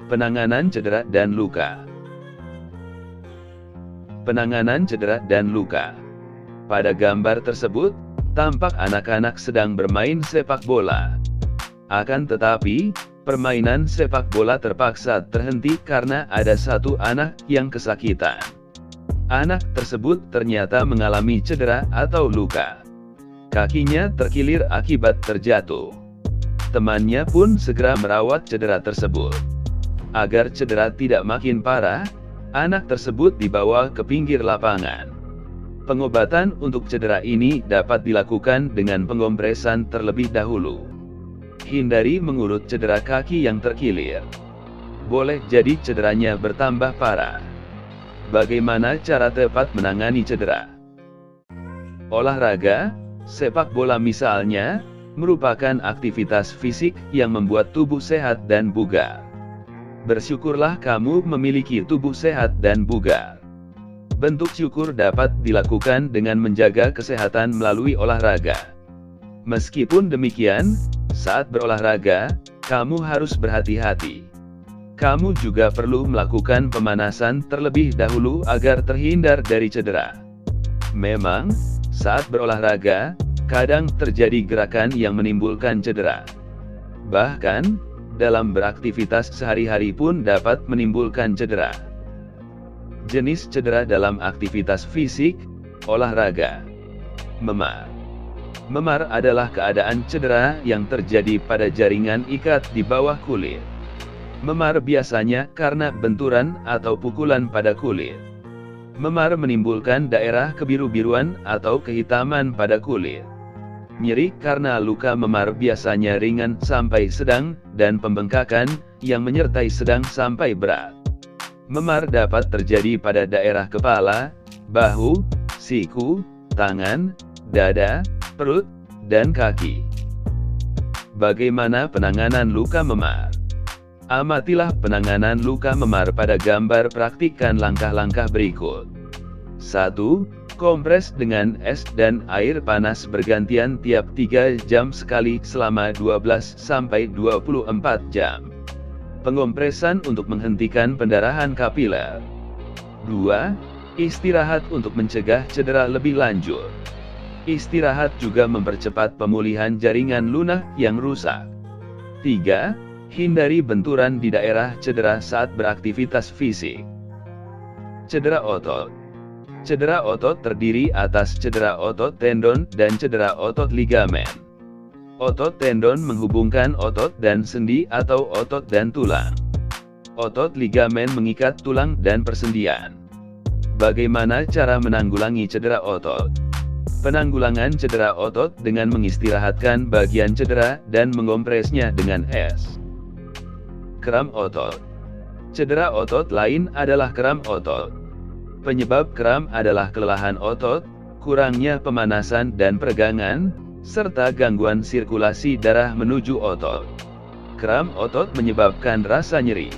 Penanganan cedera dan luka. Penanganan cedera dan luka. Pada gambar tersebut, tampak anak-anak sedang bermain sepak bola. Akan tetapi, permainan sepak bola terpaksa terhenti karena ada satu anak yang kesakitan. Anak tersebut ternyata mengalami cedera atau luka. Kakinya terkilir akibat terjatuh. Temannya pun segera merawat cedera tersebut. Agar cedera tidak makin parah, anak tersebut dibawa ke pinggir lapangan. Pengobatan untuk cedera ini dapat dilakukan dengan pengompresan terlebih dahulu. Hindari mengurut cedera kaki yang terkilir. Boleh jadi cederanya bertambah parah. Bagaimana cara tepat menangani cedera? Olahraga, sepak bola misalnya, merupakan aktivitas fisik yang membuat tubuh sehat dan bugar. Bersyukurlah kamu memiliki tubuh sehat dan bugar. Bentuk syukur dapat dilakukan dengan menjaga kesehatan melalui olahraga. Meskipun demikian, saat berolahraga, kamu harus berhati-hati. Kamu juga perlu melakukan pemanasan terlebih dahulu agar terhindar dari cedera. Memang, saat berolahraga, kadang terjadi gerakan yang menimbulkan cedera. Bahkan, dalam beraktivitas sehari-hari pun dapat menimbulkan cedera. Jenis cedera dalam aktivitas fisik, olahraga. Memar. Memar adalah keadaan cedera yang terjadi pada jaringan ikat di bawah kulit. Memar biasanya karena benturan atau pukulan pada kulit. Memar menimbulkan daerah kebiru-biruan atau kehitaman pada kulit. Nyeri karena luka memar biasanya ringan sampai sedang, dan pembengkakan, yang menyertai sedang sampai berat. Memar dapat terjadi pada daerah kepala, bahu, siku, tangan, dada, perut, dan kaki. Bagaimana penanganan luka memar? Amatilah penanganan luka memar pada gambar, praktikkan langkah-langkah berikut. 1. Kompres dengan es dan air panas bergantian tiap 3 jam sekali selama 12-24 jam. Pengompresan untuk menghentikan pendarahan kapiler. 2. Istirahat untuk mencegah cedera lebih lanjut. Istirahat juga mempercepat pemulihan jaringan lunak yang rusak. 3. Hindari benturan di daerah cedera saat beraktivitas fisik. Cedera otot. Cedera otot terdiri atas cedera otot tendon dan cedera otot ligamen. Otot tendon menghubungkan otot dan sendi atau otot dan tulang. Otot ligamen mengikat tulang dan persendian. Bagaimana cara menanggulangi cedera otot? Penanggulangan cedera otot dengan mengistirahatkan bagian cedera dan mengompresnya dengan es. Kram otot. Cedera otot lain adalah kram otot. Penyebab kram adalah kelelahan otot, kurangnya pemanasan dan peregangan, serta gangguan sirkulasi darah menuju otot. Kram otot menyebabkan rasa nyeri.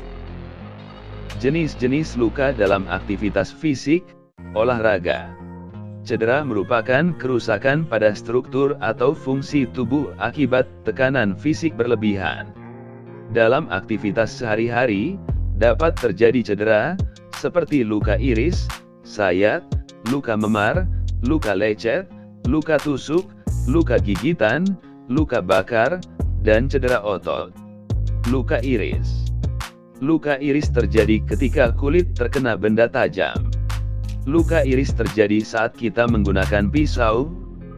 Jenis-jenis luka dalam aktivitas fisik, olahraga. Cedera merupakan kerusakan pada struktur atau fungsi tubuh akibat tekanan fisik berlebihan. Dalam aktivitas sehari-hari, dapat terjadi cedera, seperti luka iris, sayat, luka memar, luka lecet, luka tusuk, luka gigitan, luka bakar, dan cedera otot. Luka iris. Luka iris terjadi ketika kulit terkena benda tajam. Luka iris terjadi saat kita menggunakan pisau,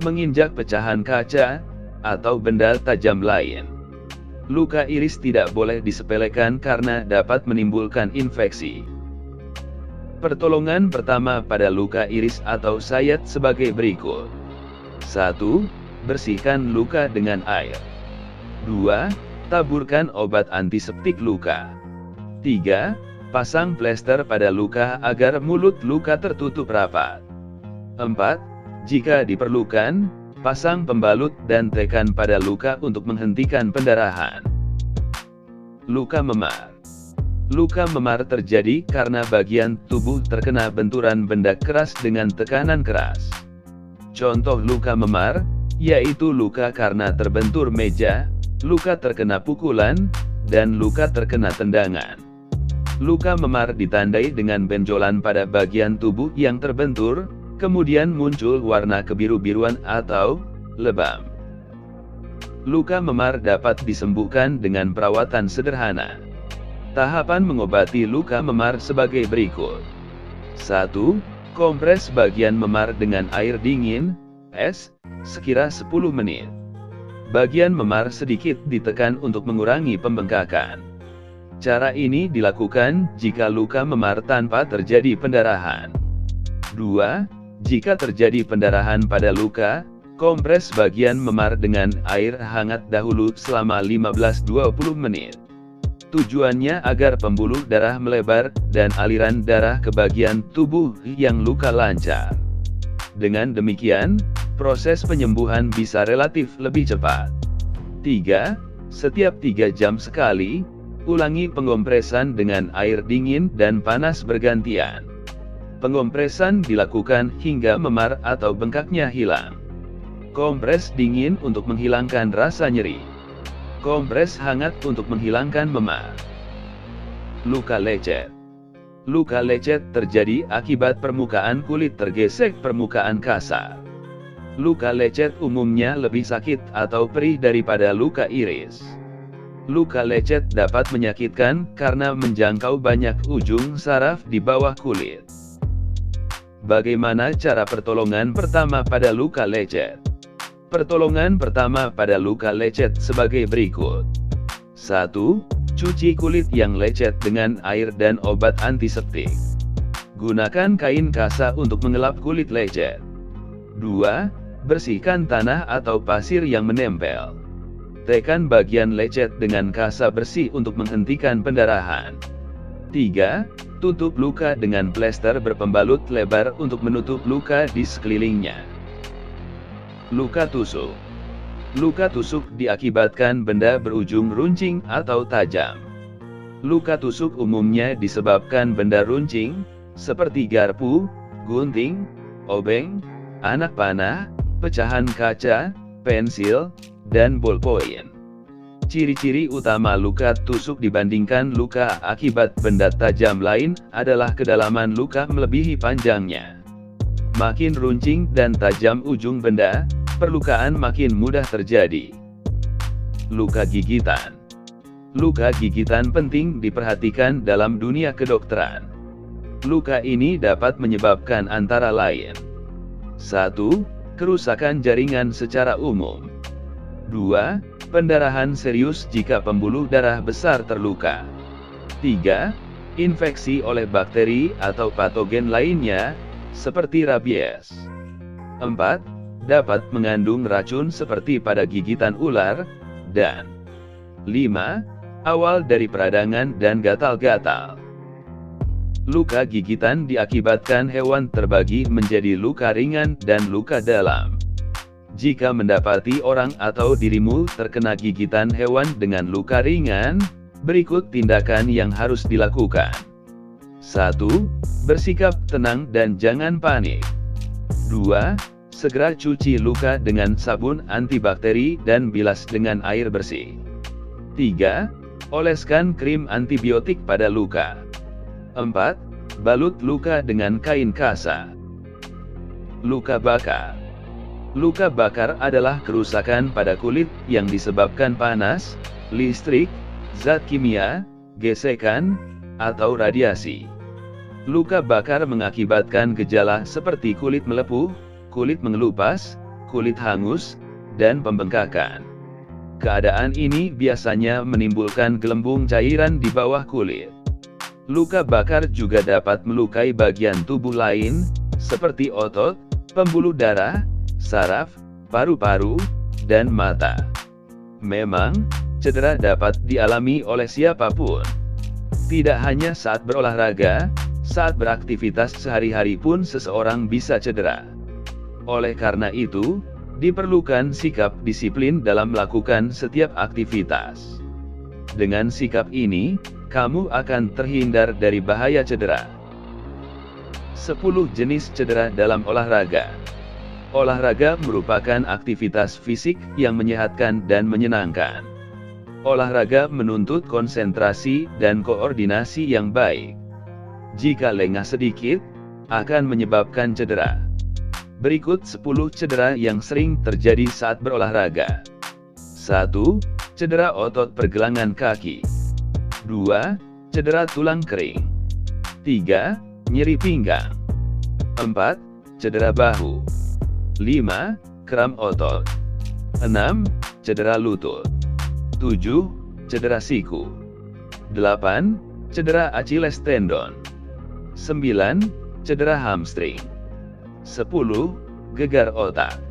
menginjak pecahan kaca, atau benda tajam lain. Luka iris tidak boleh disepelekan karena dapat menimbulkan infeksi. Pertolongan pertama pada luka iris atau sayat sebagai berikut. 1. Bersihkan luka dengan air. 2. Taburkan obat antiseptik luka. 3. Pasang plester pada luka agar mulut luka tertutup rapat. 4. Jika diperlukan, pasang pembalut dan tekan pada luka untuk menghentikan pendarahan. Luka memar. Luka memar terjadi karena bagian tubuh terkena benturan benda keras dengan tekanan keras. Contoh luka memar, yaitu luka karena terbentur meja, luka terkena pukulan, dan luka terkena tendangan. Luka memar ditandai dengan benjolan pada bagian tubuh yang terbentur, kemudian muncul warna kebiru-biruan atau lebam. Luka memar dapat disembuhkan dengan perawatan sederhana. Tahapan mengobati luka memar sebagai berikut. 1. Kompres bagian memar dengan air dingin, es, sekira 10 menit. Bagian memar sedikit ditekan untuk mengurangi pembengkakan. Cara ini dilakukan jika luka memar tanpa terjadi pendarahan. 2. Jika terjadi pendarahan pada luka, kompres bagian memar dengan air hangat dahulu selama 15-20 menit. Tujuannya agar pembuluh darah melebar dan aliran darah ke bagian tubuh yang luka lancar. Dengan demikian, proses penyembuhan bisa relatif lebih cepat. 3. Setiap 3 jam sekali, ulangi pengompresan dengan air dingin dan panas bergantian. Pengompresan dilakukan hingga memar atau bengkaknya hilang. Kompres dingin untuk menghilangkan rasa nyeri. Kompres hangat untuk menghilangkan memar. Luka lecet. Luka lecet terjadi akibat permukaan kulit tergesek permukaan kasar. Luka lecet umumnya lebih sakit atau perih daripada luka iris. Luka lecet dapat menyakitkan karena menjangkau banyak ujung saraf di bawah kulit. Bagaimana cara pertolongan pertama pada luka lecet? Pertolongan pertama pada luka lecet sebagai berikut. 1. Cuci kulit yang lecet dengan air dan obat antiseptik. Gunakan kain kasa untuk mengelap kulit lecet. 2. Bersihkan tanah atau pasir yang menempel. Tekan bagian lecet dengan kasa bersih untuk menghentikan pendarahan. 3. Tutup luka dengan plester berpembalut lebar untuk menutup luka di sekelilingnya. Luka tusuk. Luka tusuk diakibatkan benda berujung runcing atau tajam. Luka tusuk umumnya disebabkan benda runcing, seperti garpu, gunting, obeng, anak panah, pecahan kaca, pensil, dan bolpoin. Ciri-ciri utama luka tusuk dibandingkan luka akibat benda tajam lain adalah kedalaman luka melebihi panjangnya. Makin runcing dan tajam ujung benda, perlukaan makin mudah terjadi. Luka gigitan. Luka gigitan penting diperhatikan dalam dunia kedokteran. Luka ini dapat menyebabkan antara lain: 1. Kerusakan jaringan secara umum. 2. Pendarahan serius jika pembuluh darah besar terluka. 3. Infeksi oleh bakteri atau patogen lainnya, seperti rabies. 4. Dapat mengandung racun seperti pada gigitan ular. Dan 5. Awal dari peradangan dan gatal-gatal. Luka gigitan diakibatkan hewan terbagi menjadi luka ringan dan luka dalam. Jika mendapati orang atau dirimu terkena gigitan hewan dengan luka ringan, berikut tindakan yang harus dilakukan. 1. Bersikap tenang dan jangan panik. 2. Segera cuci luka dengan sabun antibakteri dan bilas dengan air bersih. 3. Oleskan krim antibiotik pada luka. 4. Balut luka dengan kain kasa. Luka bakar. Luka bakar adalah kerusakan pada kulit yang disebabkan panas, listrik, zat kimia, gesekan, atau radiasi. Luka bakar mengakibatkan gejala seperti kulit melepuh, kulit mengelupas, kulit hangus, dan pembengkakan. Keadaan ini biasanya menimbulkan gelembung cairan di bawah kulit. Luka bakar juga dapat melukai bagian tubuh lain, seperti otot, pembuluh darah, saraf, paru-paru, dan mata. Memang, cedera dapat dialami oleh siapapun. Tidak hanya saat berolahraga, saat beraktivitas sehari-hari pun seseorang bisa cedera. Oleh karena itu, diperlukan sikap disiplin dalam melakukan setiap aktivitas. Dengan sikap ini, kamu akan terhindar dari bahaya cedera. 10 jenis cedera dalam olahraga. Olahraga merupakan aktivitas fisik yang menyehatkan dan menyenangkan. Olahraga menuntut konsentrasi dan koordinasi yang baik. Jika lengah sedikit, akan menyebabkan cedera. Berikut 10 cedera yang sering terjadi saat berolahraga. 1. Cedera otot pergelangan kaki. 2. Cedera tulang kering. 3. Nyeri pinggang. 4. Cedera bahu. 5. Kram otot. 6. Cedera lutut. 7. Cedera siku. 8. Cedera Achilles tendon. 9. Cedera hamstring. 10. Gegar otak.